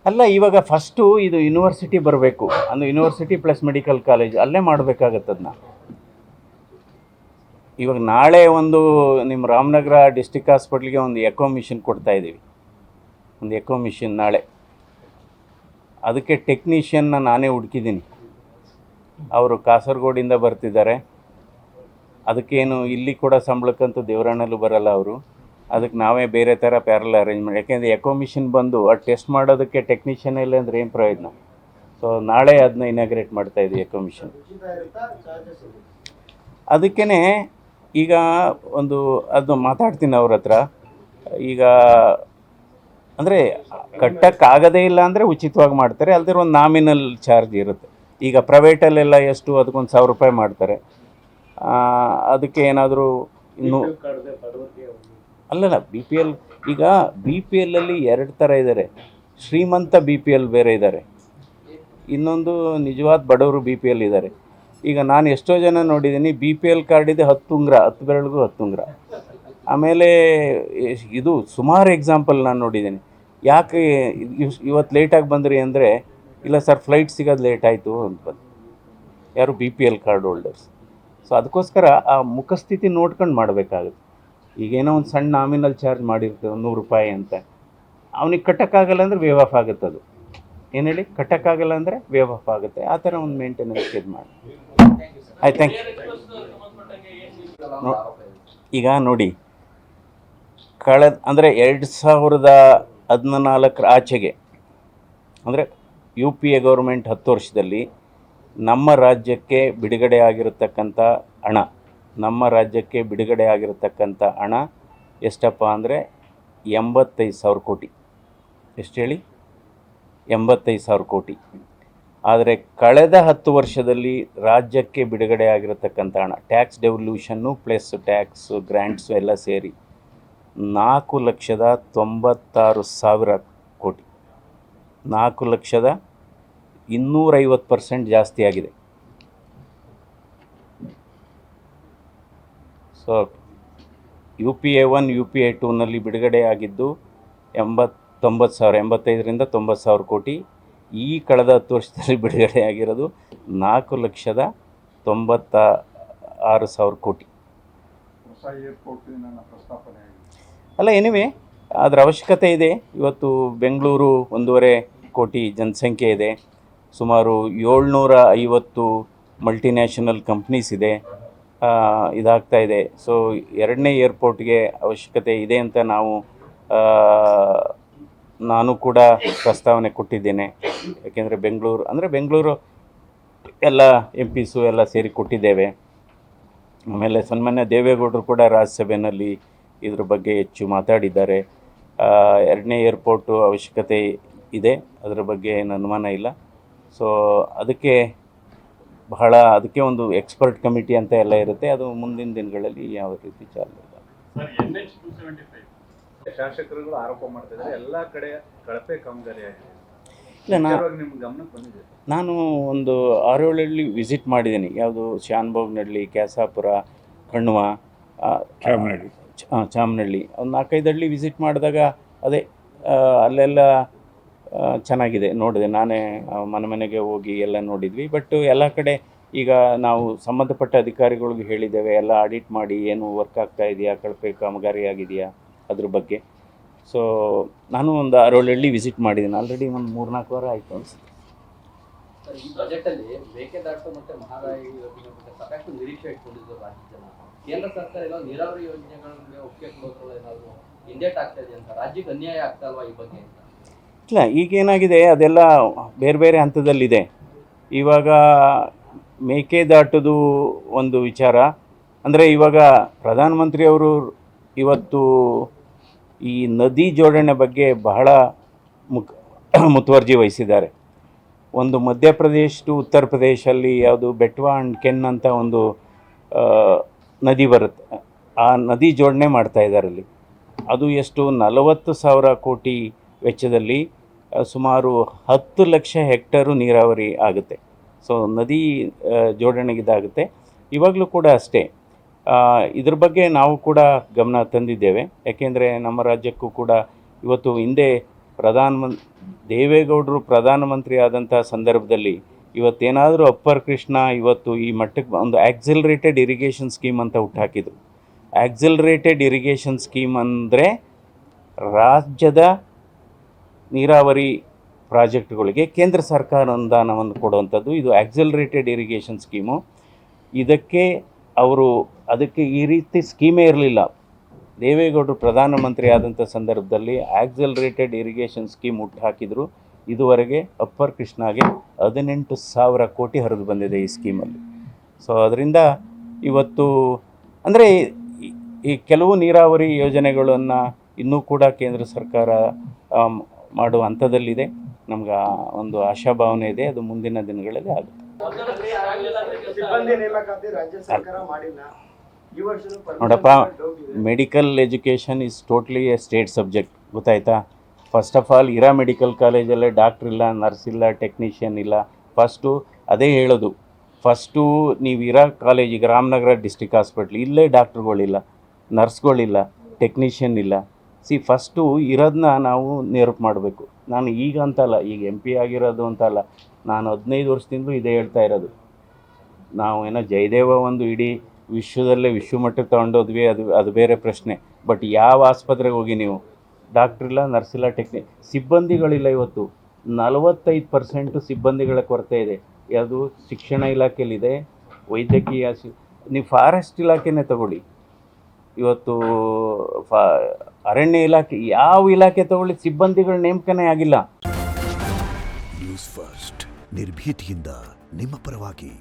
ಅಲ್ಲ, ಇವಾಗ ಫಸ್ಟು ಇದು ಯೂನಿವರ್ಸಿಟಿ ಬರಬೇಕು, ಅಂದರೆ ಯೂನಿವರ್ಸಿಟಿ ಪ್ಲಸ್ ಮೆಡಿಕಲ್ ಕಾಲೇಜ್ ಅಲ್ಲೇ ಮಾಡಬೇಕಾಗತ್ತದನ್ನ. ಇವಾಗ ನಾಳೆ ಒಂದು ನಿಮ್ಮ ರಾಮನಗರ ಡಿಸ್ಟಿಕ್ ಹಾಸ್ಪಿಟ್ಲಿಗೆ ಒಂದು ಎಕೋ ಮಿಷನ್ ಕೊಡ್ತಾಯಿದ್ದೀವಿ, ಒಂದು ಎಕೋ ಮಿಷನ್ ನಾಳೆ. ಅದಕ್ಕೆ ಟೆಕ್ನಿಷಿಯನ್ನ ನಾನೇ ಹುಡುಕಿದ್ದೀನಿ, ಅವರು ಕಾಸರಗೋಡಿಂದ ಬರ್ತಿದ್ದಾರೆ. ಅದಕ್ಕೇನು ಇಲ್ಲಿ ಕೂಡ ಸಂಬಳಕ್ಕಂತೂ ದೇವರಣ್ಣಲ್ಲೂ ಬರಲ್ಲ ಅವರು, ಅದಕ್ಕೆ ನಾವೇ ಬೇರೆ ಥರ ಪ್ಯಾರಲ್ ಅರೇಂಜ್ಮೆಂಟ್. ಯಾಕೆಂದರೆ ಎಕೋ ಮಿಷನ್ ಬಂದು ಅದು ಟೆಸ್ಟ್ ಮಾಡೋದಕ್ಕೆ ಟೆಕ್ನಿಷಿಯನ್ ಇಲ್ಲ ಅಂದರೆ ಏನು ಪ್ರಯೋಜನ. ಸೊ ನಾಳೆ ಅದನ್ನ ಇನಾಗ್ರೇಟ್ ಮಾಡ್ತಾಯಿದ್ವಿ ಎಕೋ ಮಿಷನ್. ಅದಕ್ಕೇ ಈಗ ಒಂದು ಅದು ಮಾತಾಡ್ತೀನಿ ಅವ್ರ ಹತ್ರ. ಈಗ ಅಂದರೆ ಕಟ್ಟೋಕ್ಕಾಗದೇ ಇಲ್ಲ ಅಂದರೆ ಉಚಿತವಾಗಿ ಮಾಡ್ತಾರೆ, ಅಲ್ಲದೆ ಒಂದು ನಾಮಿನಲ್ ಚಾರ್ಜ್ ಇರುತ್ತೆ. ಈಗ ಪ್ರೈವೇಟಲ್ಲೆಲ್ಲ ಎಷ್ಟು, ಅದಕ್ಕೊಂದು ₹1000 ಮಾಡ್ತಾರೆ. ಅದಕ್ಕೆ ಏನಾದರೂ ಇನ್ನೂ ಅಲ್ಲಲ್ಲ, ಈಗ ಬಿ ಪಿ ಎಲ್ಲಲ್ಲಿ 2 ಥರ ಇದ್ದಾರೆ. ಶ್ರೀಮಂತ ಬಿ ಪಿ ಎಲ್ ಬೇರೆ ಇದ್ದಾರೆ, ಇನ್ನೊಂದು ನಿಜವಾದ ಬಡವರು ಬಿ ಪಿ ಎಲ್ ಇದ್ದಾರೆ. ಈಗ ನಾನು ಎಷ್ಟೋ ಜನ ನೋಡಿದ್ದೀನಿ, ಬಿ ಪಿ ಎಲ್ ಕಾರ್ಡ್ ಇದೆ 10 ಉಂಗುರ, 10 ಬೆರಳಿಗೂ 10 ಉಂಗುರ. ಆಮೇಲೆ ಇದು ಸುಮಾರು ಎಕ್ಸಾಂಪಲ್ ನಾನು ನೋಡಿದ್ದೀನಿ. ಯಾಕೆ ಇವತ್ತು ಲೇಟಾಗಿ ಬಂದ್ರಿ ಅಂದರೆ, ಇಲ್ಲ ಸರ್ ಫ್ಲೈಟ್ ಸಿಗೋದು ಲೇಟ್ ಆಯಿತು ಅಂತ ಬಂದು, ಯಾರು B P L card holders. So ಅದಕ್ಕೋಸ್ಕರ ಆ ಮುಖಸ್ಥಿತಿ ನೋಡ್ಕೊಂಡು ಮಾಡಬೇಕಾಗುತ್ತೆ. ಈಗೇನೋ ಒಂದು ಸಣ್ಣ ನಾಮಿನಲ್ ಚಾರ್ಜ್ ಮಾಡಿರ್ತದೆ ₹100 ಅಂತ, ಅವನಿಗೆ ಕಟ್ಟೋಕ್ಕಾಗಲ್ಲ ಅಂದರೆ ವೇವ್ ಆಫ್ ಆಗುತ್ತೆ. ಅದು ಏನು ಹೇಳಿ, ಕಟ್ಟೋಕ್ಕಾಗಲ್ಲ ಅಂದರೆ ವೇವ್ ಆಫ್ ಆಗುತ್ತೆ. ಆ ಥರ ಒಂದು ಮೇಂಟೆನೆನ್ಸ್ ಇದು ಮಾಡಿ. ಆಯ್ತು, ಥ್ಯಾಂಕ್ ಯು. ಈಗ ನೋಡಿ, ಅಂದರೆ 2014 ಆಚೆಗೆ, ಅಂದರೆ UPA ಗೌರ್ಮೆಂಟ್ 10 ವರ್ಷದಲ್ಲಿ ನಮ್ಮ ರಾಜ್ಯಕ್ಕೆ ಬಿಡುಗಡೆ ಆಗಿರತಕ್ಕಂಥ ಹಣ ಎಷ್ಟಪ್ಪ ಅಂದರೆ 85,000 ಕೋಟಿ. ಎಷ್ಟು ಹೇಳಿ, 85,000 ಕೋಟಿ. ಆದರೆ ಕಳೆದ 10 ವರ್ಷದಲ್ಲಿ ರಾಜ್ಯಕ್ಕೆ ಬಿಡುಗಡೆ ಆಗಿರತಕ್ಕಂಥ ಹಣ, ಟ್ಯಾಕ್ಸ್ ಡೆವಲ್ಯೂಷನ್ನು ಪ್ಲಸ್ ಟ್ಯಾಕ್ಸು ಗ್ರ್ಯಾಂಟ್ಸು ಎಲ್ಲ ಸೇರಿ 4,96,000 ಕೋಟಿ. 4,250% ಜಾಸ್ತಿ ಆಗಿದೆ. ಸೊ UPA 1 UPA 2ನಲ್ಲಿ ಬಿಡುಗಡೆ ಆಗಿದ್ದು 85,000 ಕೋಟಿ. ಈ ಕಳೆದ 10 ವರ್ಷದಲ್ಲಿ ಬಿಡುಗಡೆ ಆಗಿರೋದು 4,96,000 ಕೋಟಿ. ಅಲ್ಲ, ಎನಿವೆ ಅದರ ಅವಶ್ಯಕತೆ ಇದೆ. ಇವತ್ತು ಬೆಂಗಳೂರು 1.5 ಕೋಟಿ ಜನಸಂಖ್ಯೆ ಇದೆ, ಸುಮಾರು 750 ಮಲ್ಟಿನ್ಯಾಷನಲ್ ಕಂಪ್ನೀಸ್ ಇದೆ, ಇದಾಗ್ತಾ ಇದೆ. ಸೊ 2ನೇ ಏರ್ಪೋರ್ಟ್ಗೆ ಅವಶ್ಯಕತೆ ಇದೆ ಅಂತ ನಾನು ಕೂಡ ಪ್ರಸ್ತಾವನೆ ಕೊಟ್ಟಿದ್ದೇನೆ. ಯಾಕೆಂದರೆ ಬೆಂಗಳೂರು ಎಲ್ಲ MPಸು ಎಲ್ಲ ಸೇರಿ ಕೊಟ್ಟಿದ್ದೇವೆ. ಆಮೇಲೆ ಸನ್ಮಾನ್ಯ ದೇವೇಗೌಡರು ಕೂಡ ರಾಜ್ಯಸಭೆಯಲ್ಲಿ ಇದ್ರ ಬಗ್ಗೆ ಹೆಚ್ಚು ಮಾತಾಡಿದ್ದಾರೆ. 2ನೇ ಏರ್ಪೋರ್ಟು ಅವಶ್ಯಕತೆ ಇದೆ, ಅದರ ಬಗ್ಗೆ ಏನು ಅನುಮಾನ ಇಲ್ಲ. ಸೊ ಅದಕ್ಕೆ ಒಂದು ಎಕ್ಸ್ಪರ್ಟ್ ಕಮಿಟಿ ಅಂತ ಎಲ್ಲ ಇರುತ್ತೆ, ಅದು ಮುಂದಿನ ದಿನಗಳಲ್ಲಿ ಯಾವ ರೀತಿ ಚಾಲನೆ ಇದೆ. ಶಾಸಕರುಗಳು ಆರೋಪ ಮಾಡ್ತಿದ್ದಾರೆ ಎಲ್ಲ ಕಡೆ ಕಳಪೆ ಕಾಮಗಾರಿ ಆಗಿದೆ. ಇಲ್ಲ, ನಾನು ಒಂದು 6-7 ಹಳ್ಳಿ ವಿಸಿಟ್ ಮಾಡಿದ್ದೀನಿ. ಯಾವುದು, ಶಾನ್ಭೋಗ್ನಹಳ್ಳಿ, ಕ್ಯಾಸಾಪುರ, ಕಣ್ವ, ಚಾಮನಹಳ್ಳಿ, ಒಂದು 4-5 ಹಳ್ಳಿ ವಿಸಿಟ್ ಮಾಡಿದಾಗ ಅದೇ ಅಲ್ಲೆಲ್ಲ ಚೆನ್ನಾಗಿದೆ, ನೋಡಿದೆ. ನಾನೇ ಮನೆಗೆ ಹೋಗಿ ಎಲ್ಲ ನೋಡಿದ್ವಿ. ಬಟ್ ಎಲ್ಲ ಕಡೆ ಈಗ ನಾವು ಸಂಬಂಧಪಟ್ಟ ಅಧಿಕಾರಿಗಳಿಗೆ ಹೇಳಿದ್ದೇವೆ, ಎಲ್ಲ ಆಡಿಟ್ ಮಾಡಿ ಏನು ವರ್ಕ್ ಆಗ್ತಾ ಇದೆಯಾ, ಕಳಪೆ ಕಾಮಗಾರಿ ಆಗಿದೆಯಾ ಅದ್ರ ಬಗ್ಗೆ. ಸೊ ನಾನು ಒಂದು 6-7 ಹಳ್ಳಿ ವಿಸಿಟ್ ಮಾಡಿದ್ದೀನಿ, ಆಲ್ರೆಡಿ ಒಂದು 3-4 ವಾರ ಆಯಿತು ಅನಿಸುತ್ತೆ. ಈ ಬಜೆಟಲ್ಲಿ ಮೇಕೆದಾಟು ಮತ್ತು ಮಹದಾಯಿ ಯೋಜನೆ ಬಗ್ಗೆ ಸಾಕಷ್ಟು ನಿರೀಕ್ಷೆ ಇಟ್ಕೊಂಡಿದ್ದು ರಾಜ್ಯ ಜನ. ಕೇಂದ್ರ ಸರ್ಕಾರ ಎಲ್ಲ ನೀರಾವರಿ ಯೋಜನೆಗಳಿಗೆ ಒಪ್ಪಿಗೆ ಕೊಡೋದ್ರಲ್ಲಿ ಏನಾದರೂ ಹಿಂದೇಟ್ ಆಗ್ತಾ ಇದೆ ಅಂತ, ರಾಜ್ಯಕ್ಕೆ ಅನ್ಯಾಯ ಆಗ್ತಾ ಅಲ್ವಾ ಈ ಬಗ್ಗೆ ಅಂತ? ಇಲ್ಲ, ಈಗೇನಾಗಿದೆ ಅದೆಲ್ಲ ಬೇರೆ ಬೇರೆ ಹಂತದಲ್ಲಿದೆ. ಇವಾಗ ಮೇಕೆದಾಟುದು ಒಂದು ವಿಚಾರ ಅಂದರೆ, ಇವಾಗ ಪ್ರಧಾನಮಂತ್ರಿಯವರು ಇವತ್ತು ಈ ನದಿ ಜೋಡಣೆ ಬಗ್ಗೆ ಬಹಳ ಮುತುವರ್ಜಿ ವಹಿಸಿದ್ದಾರೆ. ಒಂದು ಮಧ್ಯಪ್ರದೇಶ ಟು ಉತ್ತರ ಪ್ರದೇಶಲ್ಲಿ ಯಾವುದು ಬೆಟ್ವಾ ಆ್ಯಂಡ್ ಕೆನ್ ಅಂತ ಒಂದು ನದಿ ಬರುತ್ತೆ, ಆ ನದಿ ಜೋಡಣೆ ಮಾಡ್ತಾಯಿದ್ದಾರೆ ಅಲ್ಲಿ. ಅದು ಎಷ್ಟು 40,000 ಕೋಟಿ ವೆಚ್ಚದಲ್ಲಿ ಸುಮಾರು 10 ಲಕ್ಷ ಹೆಕ್ಟರು ನೀರಾವರಿ ಆಗುತ್ತೆ. ಸೊ ನದಿ ಜೋಡಣೆಗಿದಾಗುತ್ತೆ. ಇವಾಗಲೂ ಕೂಡ ಅಷ್ಟೇ, ಇದ್ರ ಬಗ್ಗೆ ನಾವು ಕೂಡ ಗಮನ ತಂದಿದ್ದೇವೆ. ಯಾಕೆಂದರೆ ನಮ್ಮ ರಾಜ್ಯಕ್ಕೂ ಕೂಡ ಇವತ್ತು ಹಿಂದೆ ದೇವೇಗೌಡರು ಪ್ರಧಾನಮಂತ್ರಿ ಆದಂಥ ಸಂದರ್ಭದಲ್ಲಿ ಇವತ್ತೇನಾದರೂ ಅಪ್ಪರ್ ಕೃಷ್ಣ ಇವತ್ತು ಈ ಮಟ್ಟಕ್ಕೆ ಒಂದು ಆಕ್ಸಿಲರೇಟೆಡ್ ಇರಿಗೇಷನ್ ಸ್ಕೀಮ್ ಅಂತ ಹುಟ್ಟಾಕಿದ್ರು. ಆಕ್ಸಿಲರೇಟೆಡ್ ಇರಿಗೇಷನ್ ಸ್ಕೀಮ್ ಅಂದರೆ ರಾಜ್ಯದ ನೀರಾವರಿ ಪ್ರಾಜೆಕ್ಟ್ಗಳಿಗೆ ಕೇಂದ್ರ ಸರ್ಕಾರ ಅನುದಾನವನ್ನು ಕೊಡುವಂಥದ್ದು. ಇದು ಆಕ್ಸಿಲರೇಟೆಡ್ ಇರಿಗೇಷನ್ ಸ್ಕೀಮು. ಅದಕ್ಕೆ ಈ ರೀತಿ ಸ್ಕೀಮೇ ಇರಲಿಲ್ಲ. ದೇವೇಗೌಡರು ಪ್ರಧಾನಮಂತ್ರಿ ಆದಂಥ ಸಂದರ್ಭದಲ್ಲಿ ಆಕ್ಸಿಲರೇಟೆಡ್ ಇರಿಗೇಷನ್ ಸ್ಕೀಮ್ ಹುಟ್ಟಾಕಿದ್ರು. ಇದುವರೆಗೆ ಅಪ್ಪರ್ ಕೃಷ್ಣಾಗೆ 18,000 ಕೋಟಿ ಹರಿದು ಬಂದಿದೆ ಈ ಸ್ಕೀಮಲ್ಲಿ. ಸೊ ಅದರಿಂದ ಇವತ್ತು ಅಂದರೆ ಈ ಕೆಲವು ನೀರಾವರಿ ಯೋಜನೆಗಳನ್ನು ಇನ್ನೂ ಕೂಡ ಕೇಂದ್ರ ಸರ್ಕಾರ ಮಾಡುವ ಹಂತದಲ್ಲಿದೆ. ನಮ್ಗೆ ಒಂದು ಆಶಾಭಾವನೆ ಇದೆ, ಅದು ಮುಂದಿನ ದಿನಗಳಲ್ಲಿ ಆಗುತ್ತೆ. ಸಿಬ್ಬಂದಿ ನೇಮಕಾತಿ ರಾಜ್ಯ ಸರ್ಕಾರ ಮಾಡಿಲ್ಲ. ಈ ವರ್ಷದ ನೋಡಪ್ಪ, medical education is totally A state subject, ಗೊತ್ತಾಯ್ತಾ? ಫಸ್ಟ್ ಆಫ್ ಆಲ್ ಇರೋ ಮೆಡಿಕಲ್ ಕಾಲೇಜಲ್ಲೇ ಡಾಕ್ಟ್ರ್ ಇಲ್ಲ, ನರ್ಸ್ ಇಲ್ಲ, ಟೆಕ್ನಿಷಿಯನ್ ಇಲ್ಲ. ಫಸ್ಟು ಅದೇ ಹೇಳೋದು, ಫಸ್ಟು ನೀವು ಇರೋ ಕಾಲೇಜ್, ಈಗ ರಾಮನಗರ ಡಿಸ್ಟ್ರಿಕ್ಟ್ ಹಾಸ್ಪಿಟ್ಲ್, ಇಲ್ಲೇ ಡಾಕ್ಟ್ರುಗಳಿಲ್ಲ, ನರ್ಸ್ಗಳಿಲ್ಲ, ಟೆಕ್ನಿಷಿಯನ್ ಇಲ್ಲ. ಫಸ್ಟು ಇರೋದನ್ನ ನಾವು ನೇರಪ್ ಮಾಡಬೇಕು. ನಾನು ಈಗ ಅಂತಲ್ಲ, ಈಗ MP ಆಗಿರೋದು ಅಂತಲ್ಲ, ನಾನು 15 ವರ್ಷದಿಂದಲೂ ಇದೇ ಹೇಳ್ತಾ ಇರೋದು. ನಾವು ಏನೋ ಜಯದೇವ ಒಂದು ಇಡೀ ವಿಶ್ವದಲ್ಲೇ ವಿಶ್ವಮಟ್ಟಕ್ಕೆ ತಗೊಂಡೋದ್ವಿ, ಅದು ಬೇರೆ ಪ್ರಶ್ನೆ. ಬಟ್ ಯಾವ ಆಸ್ಪತ್ರೆಗೆ ಹೋಗಿ ನೀವು ಡಾಕ್ಟ್ರ್ ಇಲ್ಲ, ನರ್ಸ್ ಇಲ್ಲ, ಸಿಬ್ಬಂದಿಗಳಿಲ್ಲ. ಇವತ್ತು 45% ಸಿಬ್ಬಂದಿಗಳ ಕೊರತೆ ಇದೆ. ಅದು ಶಿಕ್ಷಣ ಇಲಾಖೆಯಲ್ಲಿದೆ, ವೈದ್ಯಕೀಯ, ನೀವು ಫಾರೆಸ್ಟ್ ಇಲಾಖೆನೇ ತಗೊಳ್ಳಿ, ಇವತ್ತು ಅರಣ್ಯ ಇಲಾಖೆ, ಯಾವ ಇಲಾಖೆ ತಗೊಳ್ಳಿ, ಸಿಬ್ಬಂದಿಗಳ ನೇಮಕನೇ ಆಗಿಲ್ಲ. ನ್ಯೂಸ್ ಫಸ್ಟ್ ನಿರ್ಭೀತಿಯಿಂದ ನಿಮ್ಮ ಪರವಾಗಿ.